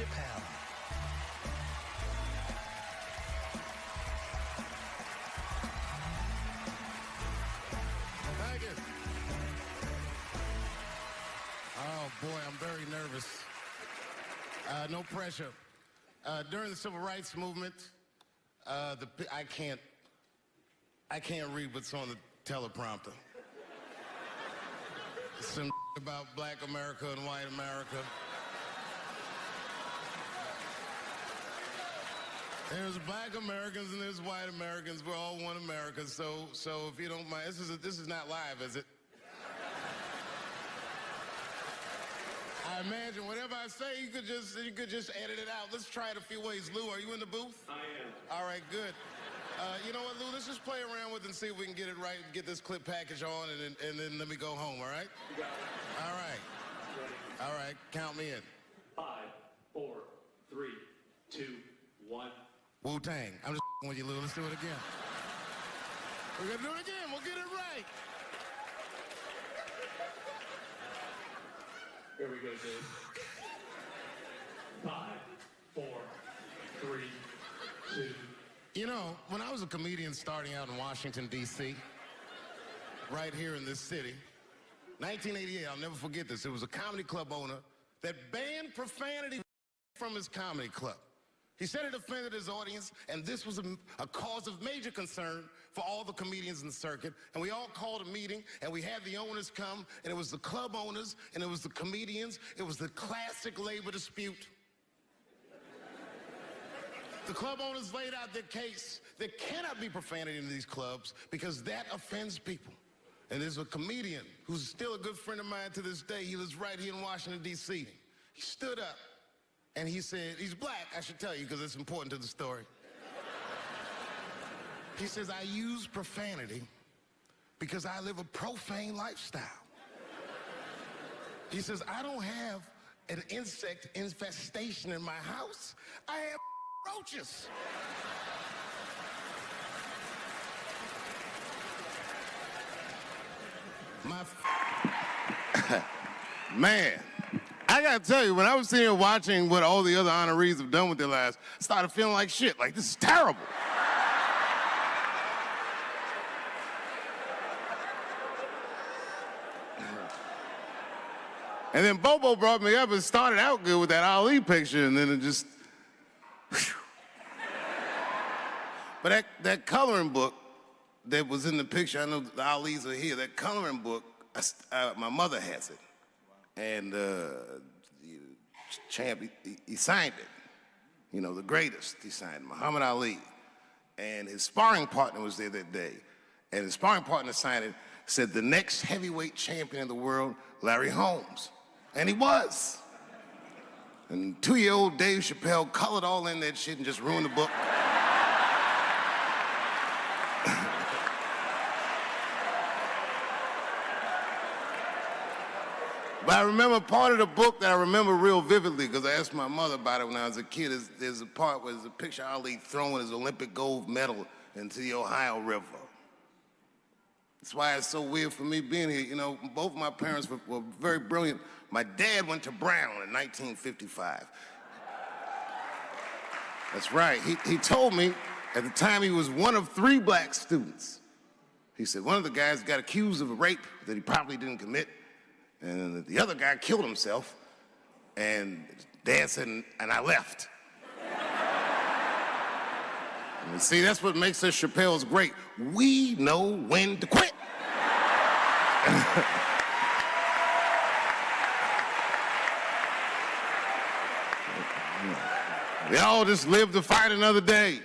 Chappelle. Thank you. Oh boy, I'm very nervous. No pressure. During the civil rights movement, I can't read what's on the teleprompter. Some about black America and white America. There's black Americans and there's white Americans. We're all one America. So if you don't mind, this is not live, is it? I imagine whatever I say, you could just edit it out. Let's try it a few ways. Lou, are you in the booth? I am. All right, good. You know what, Lou? Let's just play around with it and see if we can get it right, get this clip package on, and then let me go home, all right? You got it. All right. Ready. All right, count me in. 5, 4, 3, 2, 1. Wu-Tang. I'm just with you, Lou. Let's do it again. We're gonna do it again. We'll get it right. Here we go, Dave. 5, 4, 3, 2. You know, when I was a comedian starting out in Washington, D.C., right here in this city, 1988, I'll never forget this. It was a comedy club owner that banned profanity from his comedy club. He said it offended his audience, and this was a cause of major concern for all the comedians in the circuit. And we all called a meeting, and we had the owners come, and it was the club owners, and it was the comedians. It was the classic labor dispute. The club owners laid out their case. There cannot be profanity in these clubs because that offends people. And there's a comedian who's still a good friend of mine to this day. He lives right here in Washington, D.C. He stood up and he said, he's black, I should tell you, because it's important to the story. He says, I use profanity because I live a profane lifestyle. He says, I don't have an insect infestation in my house. I have roaches. Man, I gotta tell you, when I was sitting here watching what all the other honorees have done with their lives, I started feeling like shit, like this is terrible. And then Bobo brought me up and started out good with that Ali picture, and then it just, whew. But that coloring book that was in the picture, I know the Ali's are here, that coloring book, my mother has it. And Champ, he signed it. You know, the greatest, he signed Muhammad Ali. And his sparring partner was there that day. And his sparring partner signed it, said the next heavyweight champion of the world, Larry Holmes. And he was. And 2-year-old Dave Chappelle colored all in that shit and just ruined the book. But I remember part of the book that I remember real vividly because I asked my mother about it when I was a kid. There's a part where there's a picture of Ali throwing his Olympic gold medal into the Ohio River. That's why it's so weird for me being here. You know, both my parents were very brilliant. My dad went to Brown in 1955. That's right. He told me at the time he was one of 3 black students. He said one of the guys got accused of a rape that he probably didn't commit. And the other guy killed himself, and Dad said, and I left. And see, that's what makes us Chappelle's great. We know when to quit. They all just live to fight another day.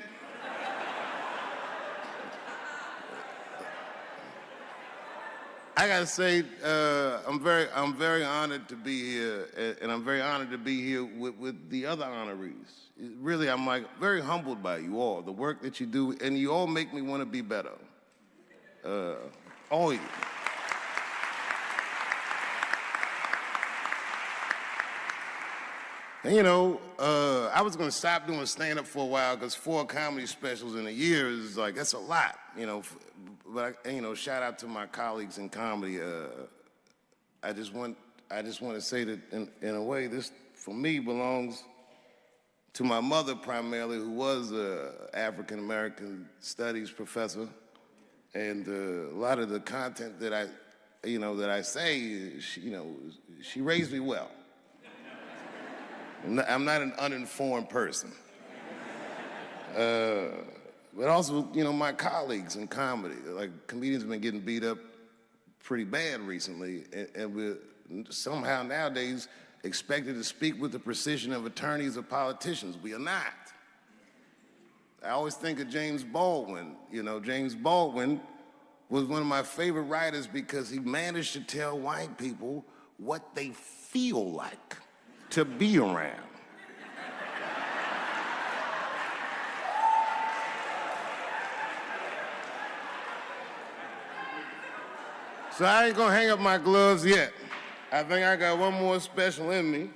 I gotta say, I'm very honored to be here, and I'm very honored to be here with the other honorees. Really, I'm like very humbled by you all, the work that you do, and you all make me want to be better. All of you. And you know, I was gonna stop doing stand-up for a while because 4 comedy specials in a year is like, that's a lot, you know. But you know, shout out to my colleagues in comedy. I just want to say that in a way, this for me belongs to my mother primarily, who was an African-American studies professor, and a lot of the content that I say, she raised me well. I'm not an uninformed person. But also, my colleagues in comedy, like comedians have been getting beat up pretty bad recently, and we're somehow nowadays expected to speak with the precision of attorneys or politicians. We are not. I always think of James Baldwin. James Baldwin was one of my favorite writers because he managed to tell white people what they feel like to be around. So I ain't gonna hang up my gloves yet. I think I got one more special in me.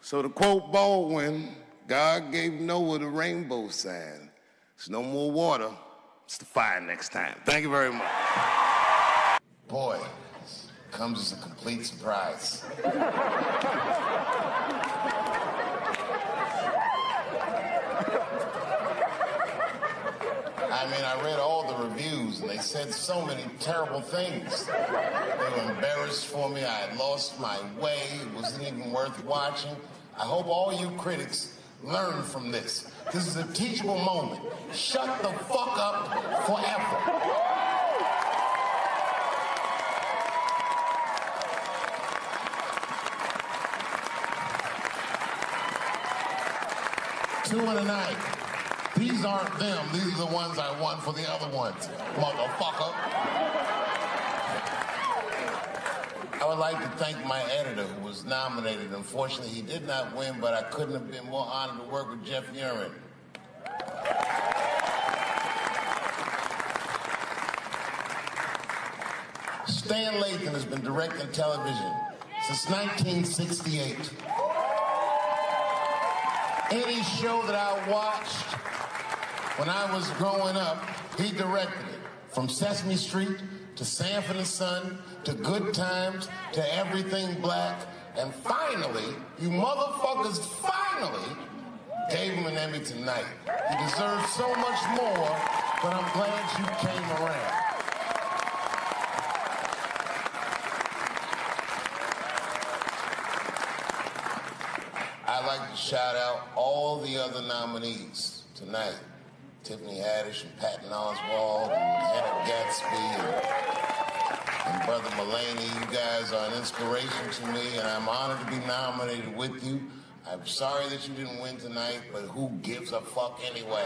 So to quote Baldwin, God gave Noah the rainbow sign. There's no more water, it's the fire next time. Thank you very much. Boy, comes as a complete surprise. I read all the reviews, and they said so many terrible things. They were embarrassed for me. I had lost my way. It wasn't even worth watching. I hope all you critics learn from this. This is a teachable moment. Shut the fuck up forever. Two in a night. These aren't them. These are the ones I want for the other ones, motherfucker. I would like to thank my editor who was nominated. Unfortunately, he did not win, but I couldn't have been more honored to work with Jeff Urin. Stan Lathan has been directing television since 1968. Any show that I watched when I was growing up, he directed it. From Sesame Street to Sanford and Son to Good Times to Everything Black. And finally, you motherfuckers finally gave him an Emmy tonight. He deserves so much more, but I'm glad you came around. I'd like to shout out all the other nominees tonight. Tiffany Haddish and Patton Oswalt and Hannah Gatsby and Brother Mulaney. You guys are an inspiration to me, and I'm honored to be nominated with you. I'm sorry that you didn't win tonight, but who gives a fuck anyway?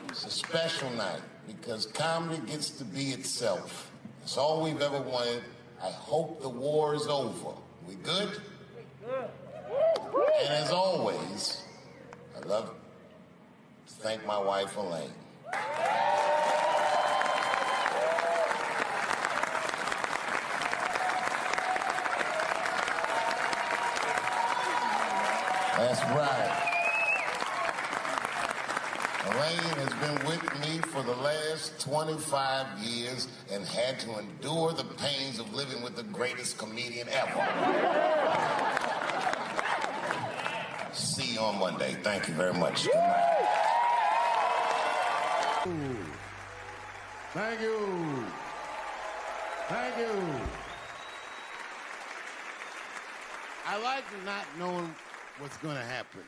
It's a special night because comedy gets to be itself. It's all we've ever wanted. I hope the war is over. We good? And as always, I love to thank my wife, Elaine. That's right. Elaine has been with me for the last 25 years and had to endure the pains of living with the greatest comedian ever. See you on Monday. Thank you very much. Good night. Thank you. Thank you. I like not knowing what's going to happen.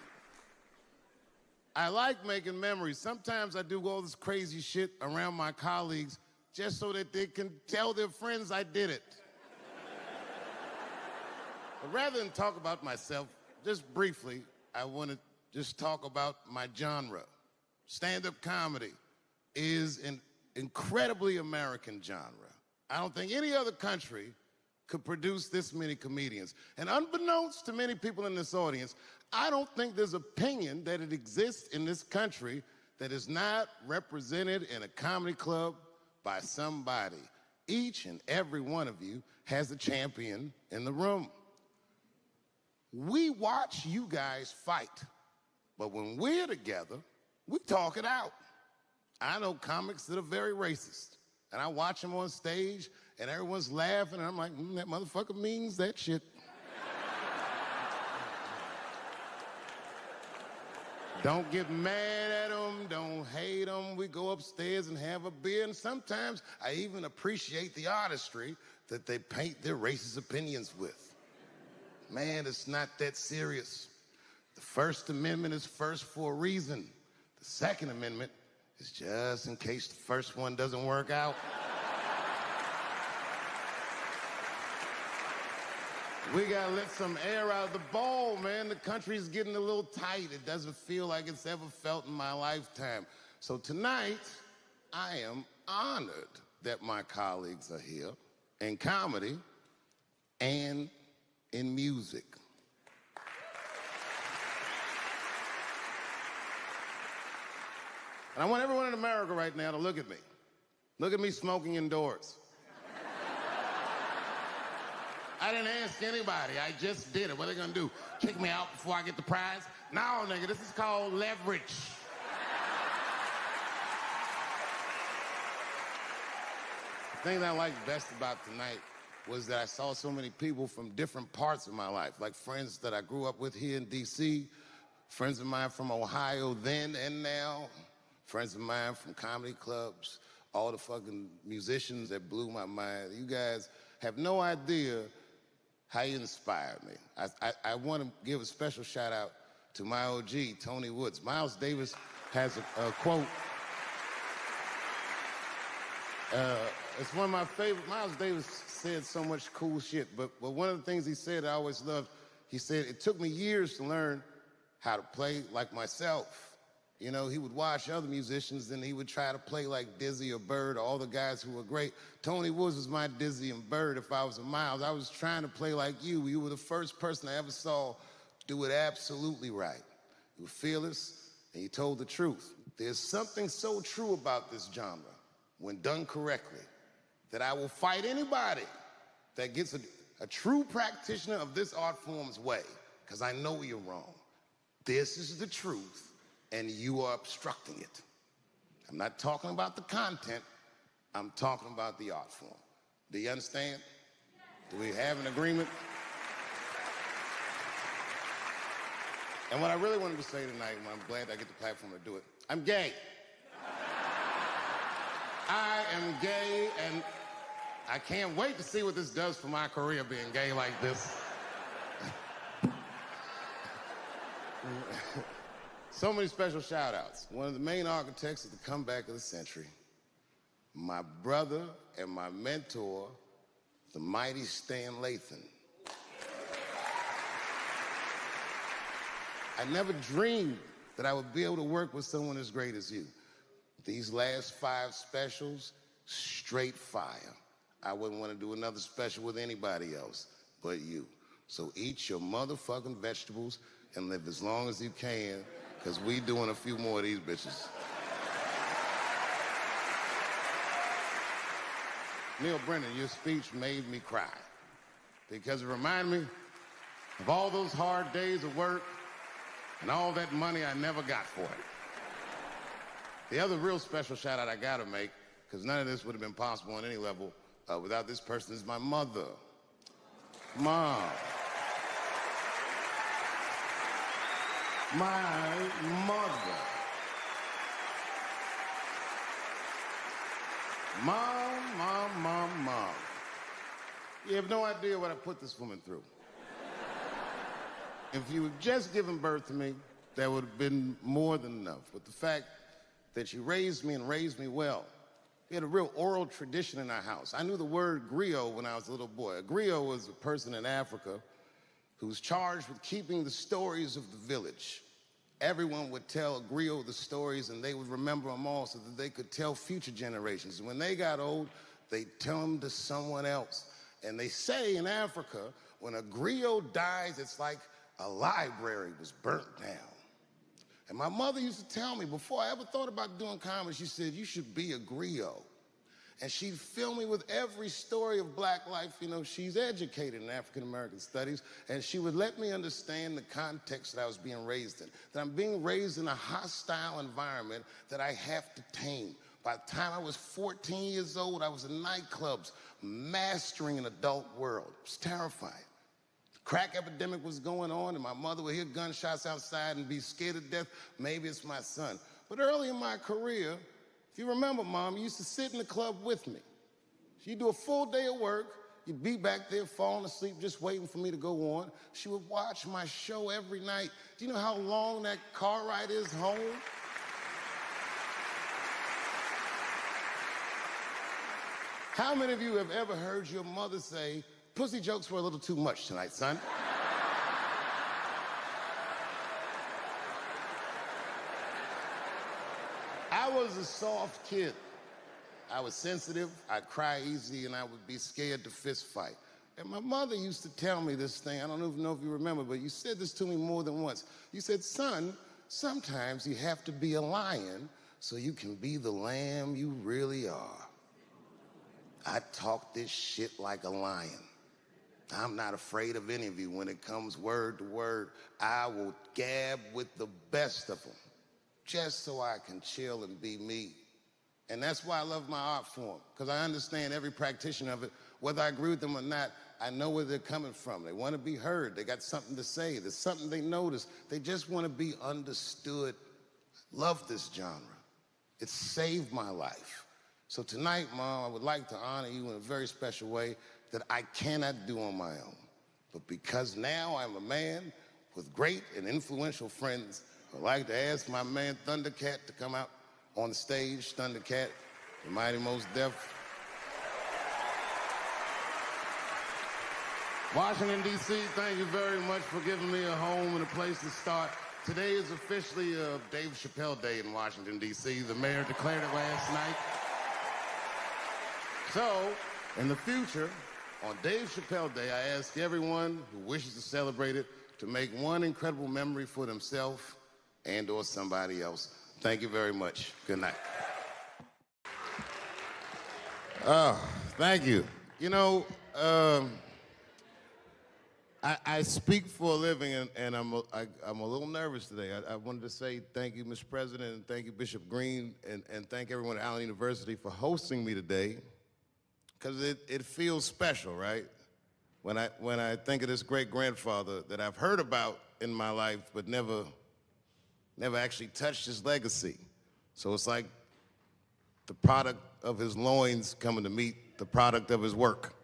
I like making memories. Sometimes I do all this crazy shit around my colleagues just so that they can tell their friends I did it. But rather than talk about myself, just briefly, I want to just talk about my genre. Stand-up comedy is an incredibly American genre. I don't think any other country could produce this many comedians. And unbeknownst to many people in this audience, I don't think there's opinion that it exists in this country that is not represented in a comedy club by somebody. Each and every one of you has a champion in the room. We watch you guys fight, but when we're together, we talk it out. I know comics that are very racist, and I watch them on stage, and everyone's laughing, and I'm like, that motherfucker means that shit. Don't get mad at them, don't hate them. We go upstairs and have a beer, and sometimes I even appreciate the artistry that they paint their racist opinions with. Man, it's not that serious. The First Amendment is first for a reason. The Second Amendment is just in case the first one doesn't work out. We gotta let some air out of the ball, man. The country's getting a little tight. It doesn't feel like it's ever felt in my lifetime. So tonight, I am honored that my colleagues are here in comedy and in music. And I want everyone in America right now to look at me. Look at me smoking indoors. I didn't ask anybody. I just did it. What are they gonna do? Kick me out before I get the prize? No, nigga, this is called leverage. The thing that I liked best about tonight was that I saw so many people from different parts of my life, like friends that I grew up with here in D.C., friends of mine from Ohio then and now, friends of mine from comedy clubs, all the fucking musicians that blew my mind. You guys have no idea how you inspired me. I want to give a special shout out to my OG, Tony Woods. Miles Davis has a quote. It's one of my favorite. Miles Davis said so much cool shit, but one of the things he said I always loved, he said, it took me years to learn how to play like myself. You know, he would watch other musicians and he would try to play like Dizzy or Bird or all the guys who were great. Tony Woods was my Dizzy and Bird if I was a Miles. I was trying to play like you. You were the first person I ever saw do it absolutely right. You were fearless and you told the truth. There's something so true about this genre, when done correctly, that I will fight anybody that gets a true practitioner of this art form's way, because I know you're wrong. This is the truth. And you are obstructing it. I'm not talking about the content, I'm talking about the art form. Do you understand? Do we have an agreement? And what I really wanted to say tonight, and I'm glad I get the platform to do it, I'm gay. I am gay, and I can't wait to see what this does for my career, being gay like this. So many special shout-outs. One of the main architects of the comeback of the century, my brother and my mentor, the mighty Stan Lathan. I never dreamed that I would be able to work with someone as great as you. These last 5 specials, straight fire. I wouldn't want to do another special with anybody else but you. So eat your motherfucking vegetables and live as long as you can, because we doing a few more of these bitches. Neil Brennan, your speech made me cry, because it reminded me of all those hard days of work and all that money I never got for it. The other real special shout out I gotta make, because none of this would have been possible on any level without this person, is my mother. Mom. My mother. Mom. You have no idea what I put this woman through. If you had just given birth to me, that would have been more than enough. But the fact that you raised me and raised me well, we had a real oral tradition in our house. I knew the word griot when I was a little boy. A griot was a person in Africa who's charged with keeping the stories of the village. Everyone would tell a griot the stories, and they would remember them all so that they could tell future generations. And when they got old, they'd tell them to someone else. And they say in Africa, when a griot dies, it's like a library was burnt down. And my mother used to tell me, before I ever thought about doing comedy, she said, you should be a griot. And she'd fill me with every story of black life. You know, she's educated in African-American studies, and she would let me understand the context that I was being raised in, that I'm being raised in a hostile environment that I have to tame. By the time I was 14 years old, I was in nightclubs, mastering an adult world. It was terrifying. The crack epidemic was going on and my mother would hear gunshots outside and be scared to death, maybe it's my son. But early in my career, if you remember, Mom, you used to sit in the club with me. She'd do a full day of work. You'd be back there falling asleep, just waiting for me to go on. She would watch my show every night. Do you know how long that car ride is home? How many of you have ever heard your mother say, pussy jokes were a little too much tonight, son? I was a soft kid. I was sensitive, I'd cry easily, and I would be scared to fist fight. And my mother used to tell me this thing, I don't even know if you remember, but you said this to me more than once. You said, son, sometimes you have to be a lion so you can be the lamb you really are. I talk this shit like a lion. I'm not afraid of any of you. When it comes word to word, I will gab with the best of them, just so I can chill and be me. And that's why I love my art form, because I understand every practitioner of it. Whether I agree with them or not, I know where they're coming from. They want to be heard. They got something to say. There's something they notice. They just want to be understood. Love this genre. It saved my life. So tonight, Mom, I would like to honor you in a very special way that I cannot do on my own. But because now I'm a man with great and influential friends, I'd like to ask my man Thundercat to come out on the stage. Thundercat, the Mighty Most Def. Washington, D.C., thank you very much for giving me a home and a place to start. Today is officially Dave Chappelle Day in Washington, D.C. The mayor declared it last night. So, in the future, on Dave Chappelle Day, I ask everyone who wishes to celebrate it to make one incredible memory for themselves and or somebody else. Thank you very much. Good night. Thank you. You know, I speak for a living, and I'm a little nervous today. I wanted to say thank you, Mr. President, and thank you, Bishop Green, and thank everyone at Allen University for hosting me today, because it feels special, right? When I think of this great-grandfather that I've heard about in my life, but never actually touched his legacy. So it's like the product of his loins coming to meet the product of his work.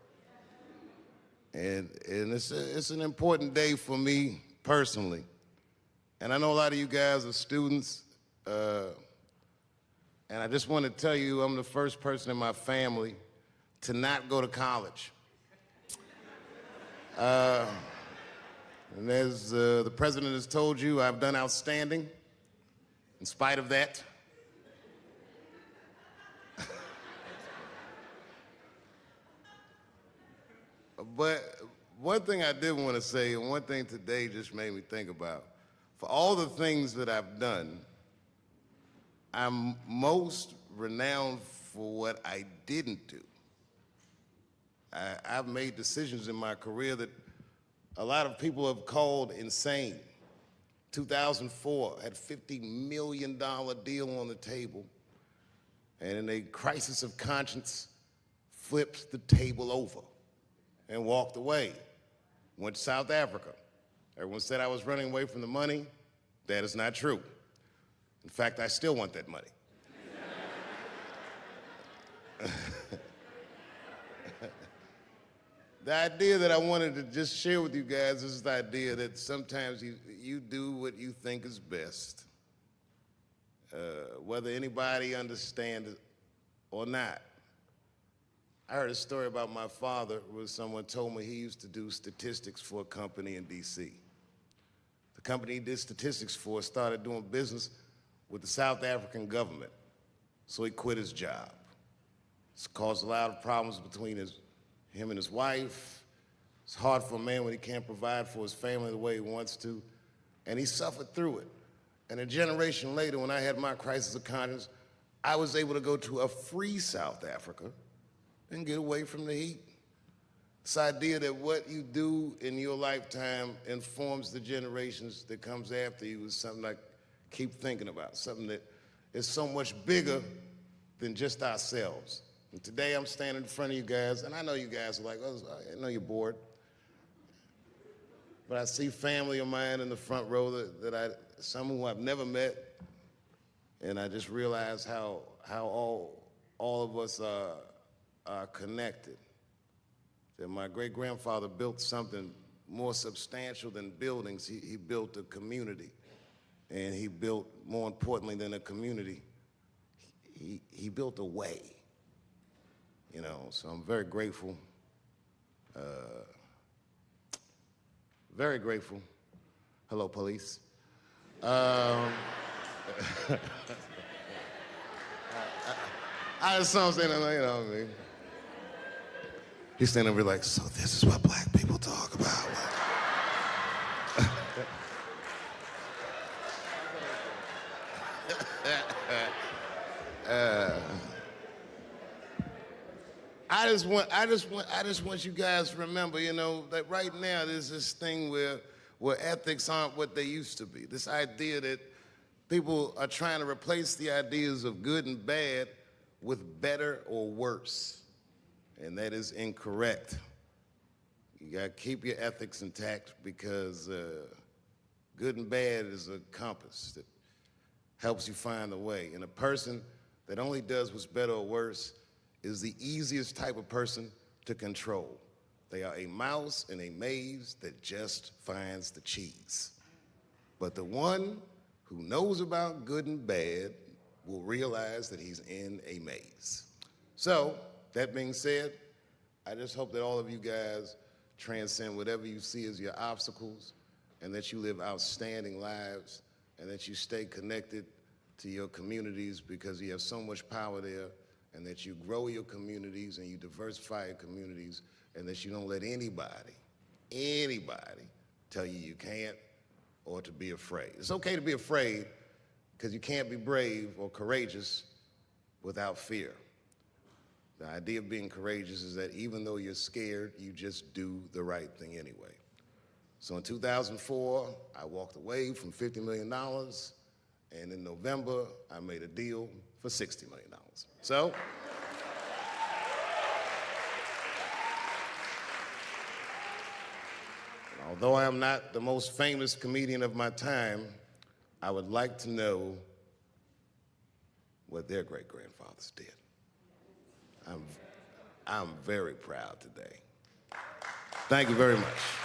And it's an important day for me personally. And I know a lot of you guys are students, and I just want to tell you I'm the first person in my family to not go to college. And as the president has told you, I've done outstanding in spite of that. But one thing I did want to say, and one thing today just made me think about, for all the things that I've done, I'm most renowned for what I didn't do. I've made decisions in my career that a lot of people have called insane. 2004, had a $50 million deal on the table, and in a crisis of conscience, flipped the table over and walked away. Went to South Africa. Everyone said I was running away from the money. That is not true. In fact, I still want that money. The idea that I wanted to just share with you guys is the idea that sometimes you do what you think is best, whether anybody understands it or not. I heard a story about my father where someone told me he used to do statistics for a company in D.C. The company he did statistics for started doing business with the South African government, so he quit his job. It's caused a lot of problems between him and his wife. It's hard for a man when he can't provide for his family the way he wants to, and he suffered through it. And a generation later, when I had my crisis of conscience, I was able to go to a free South Africa and get away from the heat. This idea that what you do in your lifetime informs the generations that comes after you is something I keep thinking about, something that is so much bigger than just ourselves. And today I'm standing in front of you guys, and I know you guys are like, oh, I know you're bored. but I see family of mine in the front row some who I've never met, and I just realize how all of us are connected. That my great-grandfather built something more substantial than buildings. He built a community, and he built, more importantly than a community, he built a way. You know, so I'm very grateful. Very grateful. Hello, police. I just saw him standing there, you know what I mean? He's standing over like, so this is what black people talk about. I just want you guys to remember, you know, that right now there's this thing where ethics aren't what they used to be. This idea that people are trying to replace the ideas of good and bad with better or worse. And that is incorrect. You gotta keep your ethics intact because good and bad is a compass that helps you find the way. And a person that only does what's better or worse is the easiest type of person to control. They are a mouse in a maze that just finds the cheese. But the one who knows about good and bad will realize that he's in a maze. So, that being said, I just hope that all of you guys transcend whatever you see as your obstacles, and that you live outstanding lives, and that you stay connected to your communities because you have so much power there, and that you grow your communities and you diversify your communities, and that you don't let anybody tell you you can't or to be afraid. It's okay to be afraid because you can't be brave or courageous without fear. The idea of being courageous is that even though you're scared, you just do the right thing anyway. So in 2004, I walked away from $50 million, and in November, I made a deal for $60 million. So, although I am not the most famous comedian of my time, I would like to know what their great-grandfathers did. I'm very proud today. Thank you very much.